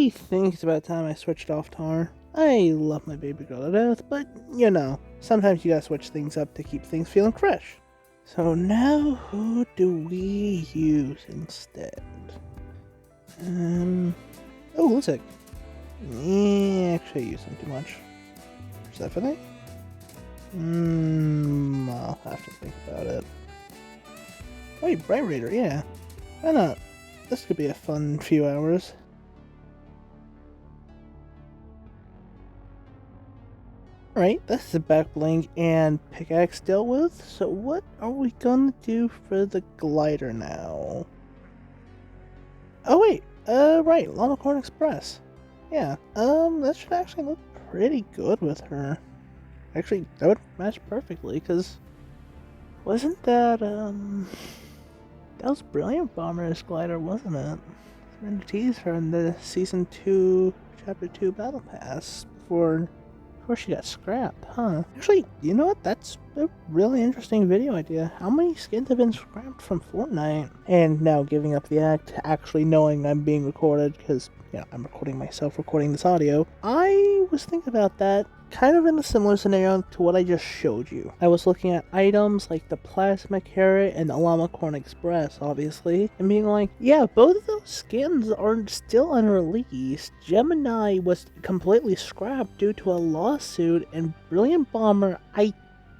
I think it's about time I switched off Tar. I love my baby girl to death, but you know, sometimes you gotta switch things up to keep things feeling fresh. So now, who do we use instead? Oh, looks like... actually, I use them too much. Stephanie? I'll have to think about it. Wait, Bright Raider, yeah. Why not? This could be a fun few hours. Alright, that's the back bling and pickaxe dealt with, so what are we gonna do for the glider now? Oh wait, right, Corn Express. Yeah, that should actually look pretty good with her. Actually, that would match perfectly, because wasn't that, that was Brilliant Bomber's glider, wasn't it? They teased her in the Season 2, Chapter 2 Battle Pass before she got scrapped, huh? Actually, you know what? That's a really interesting video idea. How many skins have been scrapped from Fortnite? And now giving up the act, actually knowing I'm being recorded, because, you know, I'm recording myself recording this audio. I was thinking about that kind of in a similar scenario to what I just showed you. I was looking at items like the Plasma Carrot and the Llama Corn Express, obviously, and being like, yeah, both of those skins are still unreleased. Gemini was completely scrapped due to a lawsuit, and Brilliant Bomber,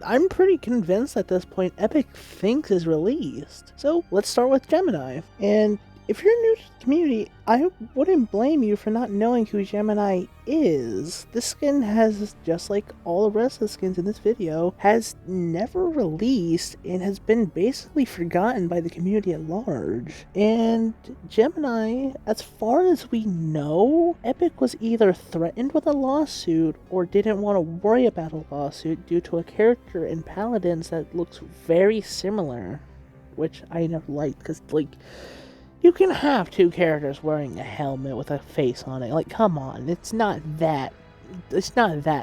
I'm pretty convinced at this point Epic thinks is released. So let's start with Gemini. And if you're new to the community, I wouldn't blame you for not knowing who Gemini is. This skin has, just like all the rest of the skins in this video, has never released and has been basically forgotten by the community at large. And Gemini, as far as we know, Epic was either threatened with a lawsuit or didn't want to worry about a lawsuit due to a character in Paladins that looks very similar. Which I never liked, because, like, you can have two characters wearing a helmet with a face on it. Like, come on, it's not that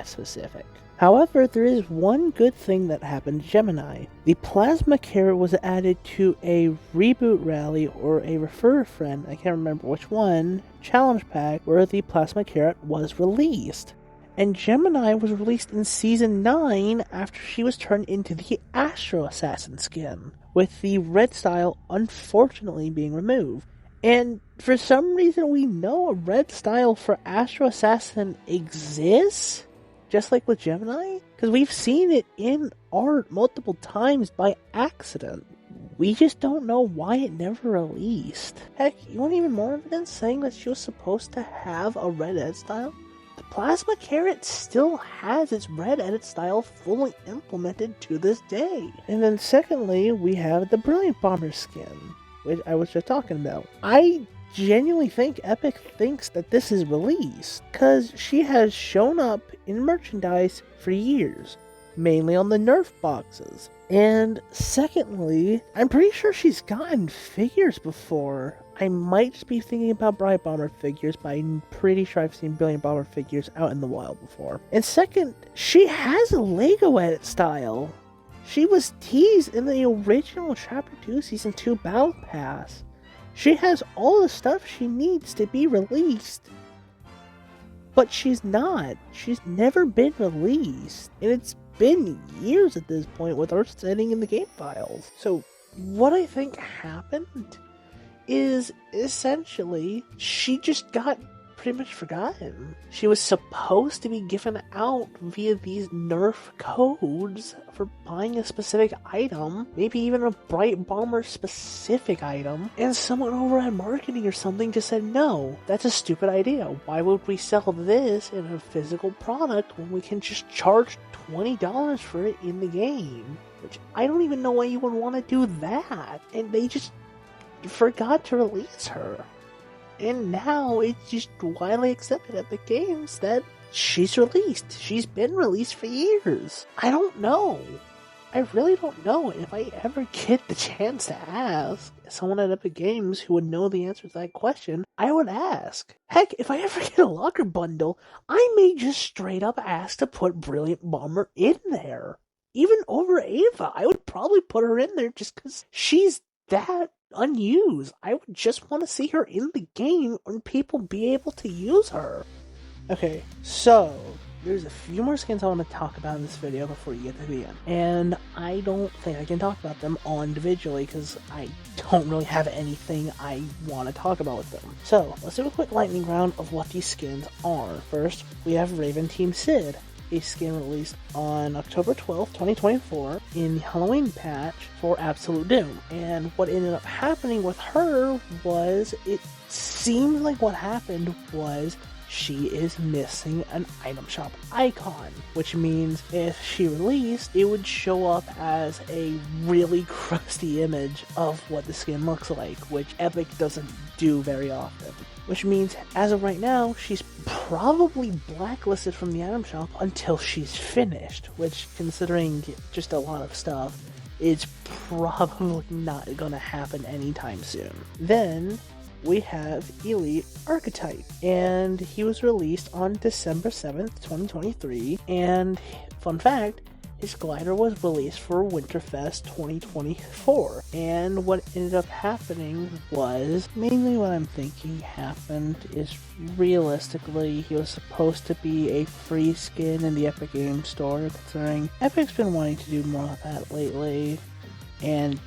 specific. However, there is one good thing that happened to Gemini. The Plasma Carrot was added to a reboot rally or a refer a friend, I can't remember which one, challenge pack where the Plasma Carrot was released. And Gemini was released in Season 9 after she was turned into the Astro Assassin skin, with the red style unfortunately being removed. And for some reason we know a red style for Astro Assassin exists, just like with Gemini, because we've seen it in art multiple times by accident. We just don't know why it never released. Heck, you want even more evidence saying that she was supposed to have a red edit style? The Plasma Carrot still has its red edit style fully implemented to this day. And then secondly, we have the Brilliant Bomber skin, which I was just talking about. I genuinely think Epic thinks that this is released, because she has shown up in merchandise for years, mainly on the Nerf boxes. And secondly, I'm pretty sure she's gotten figures before. I might just be thinking about Bright Bomber figures, but I'm pretty sure I've seen Brilliant Bomber figures out in the wild before. And second, she has a Lego edit style. She was teased in the original Chapter 2 Season 2 Battle Pass. She has all the stuff she needs to be released. But she's not. She's never been released. And it's been years at this point with her sitting in the game files. So what I think happened is essentially she just got pretty much forgotten. She was supposed to be given out via these Nerf codes for buying a specific item, maybe even a Bright Bomber specific item, and someone over at marketing or something just said, no, that's a stupid idea. Why would we sell this in a physical product when we can just charge $20 for it in the game? Which I don't even know why you would want to do that. And they just forgot to release her. And now it's just widely accepted at the games that she's released. She's been released for years. I don't know. I really don't know. If I ever get the chance to ask someone at Epic Games who would know the answer to that question, I would ask. Heck, if I ever get a locker bundle, I may just straight up ask to put Brilliant Bomber in there. Even over Ava, I would probably put her in there just because she's that unused. I would just want to see her in the game and people be able to use her. Okay, so there's a few more skins I want to talk about in this video before you get to the end. And I don't think I can talk about them all individually because I don't really have anything I want to talk about with them. So, let's do a quick lightning round of what these skins are. First, we have Raven Team Sid, a skin released on October 12th, 2024 in the Halloween patch for Absolute Doom. And what ended up happening with her was, it seemed like what happened was she is missing an item shop icon, which means if she released, it would show up as a really crusty image of what the skin looks like, which Epic doesn't do very often. Which means, as of right now, she's probably blacklisted from the item shop until she's finished, which, considering just a lot of stuff, is probably not gonna happen anytime soon. Then we have Elite Archetype, and he was released on December 7th, 2023, and fun fact, his glider was released for Winterfest 2024, and what ended up happening was, mainly what I'm thinking happened is, realistically, he was supposed to be a free skin in the Epic Games Store, considering Epic's been wanting to do more of that lately, and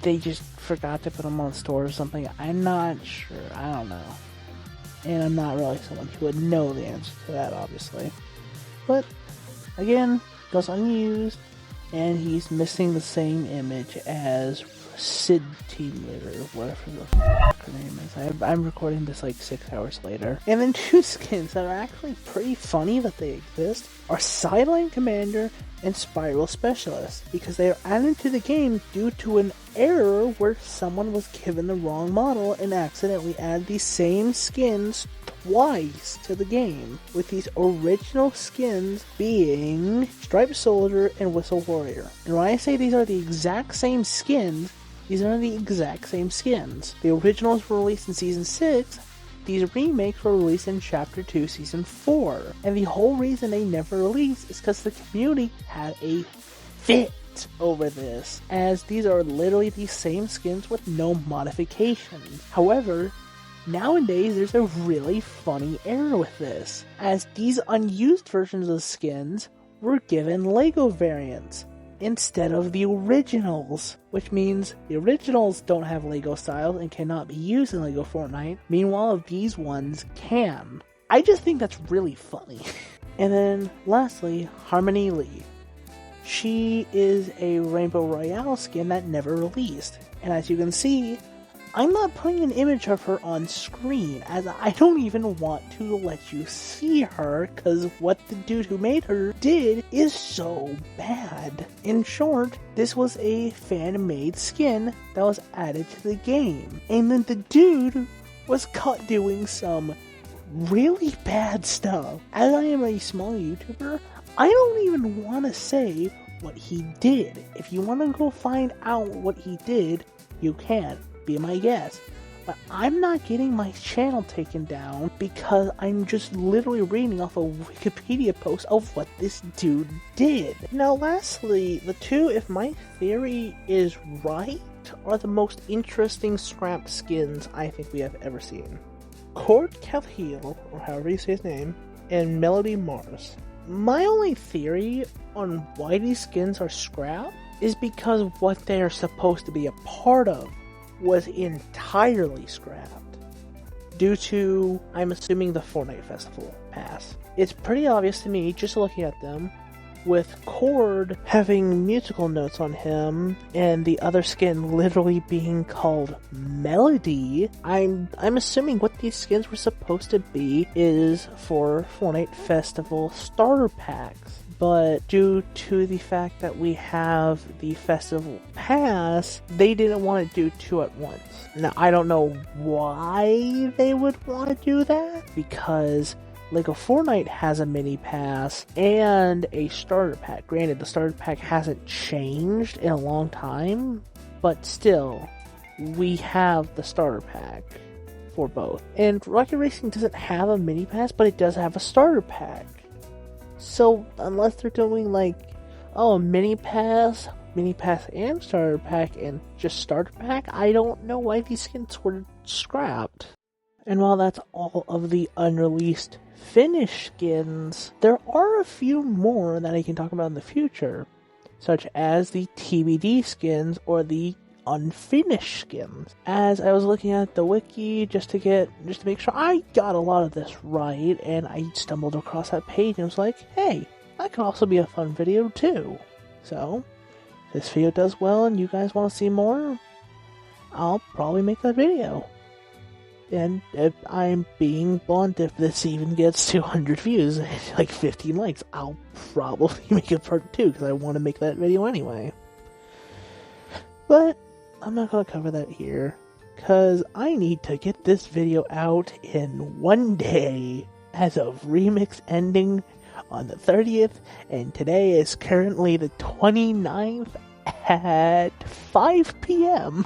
they just forgot to put him on the store or something. I'm not sure. I don't know. And I'm not really someone who would know the answer to that, obviously. But, again, goes unused, and he's missing the same image as Sid Team Leader, whatever the her name is. I'm recording this like 6 hours later. And then two skins that are actually pretty funny that they exist are Sideline Commander and Spiral Specialist, because they are added to the game due to an error where someone was given the wrong model and accidentally added these same skins twice to the game, with these original skins being Striped Soldier and Whistle Warrior. And when I say these are the exact same skins, these are the exact same skins. The originals were released in Season 6, these remakes were released in Chapter 2, Season 4. And the whole reason they never released is because the community had a fit over this, as these are literally the same skins with no modifications. However, nowadays there's a really funny error with this, as these unused versions of skins were given LEGO variants instead of the originals, which means the originals don't have LEGO styles and cannot be used in LEGO Fortnite, meanwhile these ones can. I just think that's really funny. And then lastly, Harmony Lee. She is a Rainbow Royale skin that never released, and as you can see, I'm not putting an image of her on screen, as I don't even want to let you see her, because what the dude who made her did is so bad. In short, this was a fan-made skin that was added to the game, and then the dude was caught doing some really bad stuff. As I am a small YouTuber, I don't even want to say what he did. If you want to go find out what he did, you can. Be my guest. But I'm not getting my channel taken down because I'm just literally reading off a Wikipedia post of what this dude did. Now lastly, the two, if my theory is right, are the most interesting scrap skins I think we have ever seen. Cord Calheal, or however you say his name, and Melody Mars. My only theory on why these skins are scrap is because what they are supposed to be a part of was entirely scrapped due to, I'm assuming, the Fortnite Festival pass. It's pretty obvious to me, just looking at them, with Cord having musical notes on him and the other skin literally being called Melody. I'm assuming what these skins were supposed to be is for Fortnite Festival starter packs. But due to the fact that we have the festival pass, they didn't want to do two at once. Now, I don't know why they would want to do that, because LEGO Fortnite has a mini pass and a starter pack. Granted, the starter pack hasn't changed in a long time, but still, we have the starter pack for both. And Rocket Racing doesn't have a mini pass, but it does have a starter pack. So, unless they're doing like, oh, a mini pass mini pass and starter pack and just starter pack, I don't know why these skins were scrapped. And while that's all of the unreleased finished skins, there are a few more that I can talk about in the future, such as the TBD skins or the unfinished skins. As I was looking at the wiki just to make sure I got a lot of this right, and I stumbled across that page and was like, hey, that could also be a fun video too. So, if this video does well and you guys want to see more, I'll probably make that video. And if I'm being blunt, if this even gets 200 views and like 15 likes, I'll probably make a part 2 because I want to make that video anyway. But I'm not going to cover that here because I need to get this video out in one day as of Remix ending on the 30th, and today is currently the 29th at 5 p.m.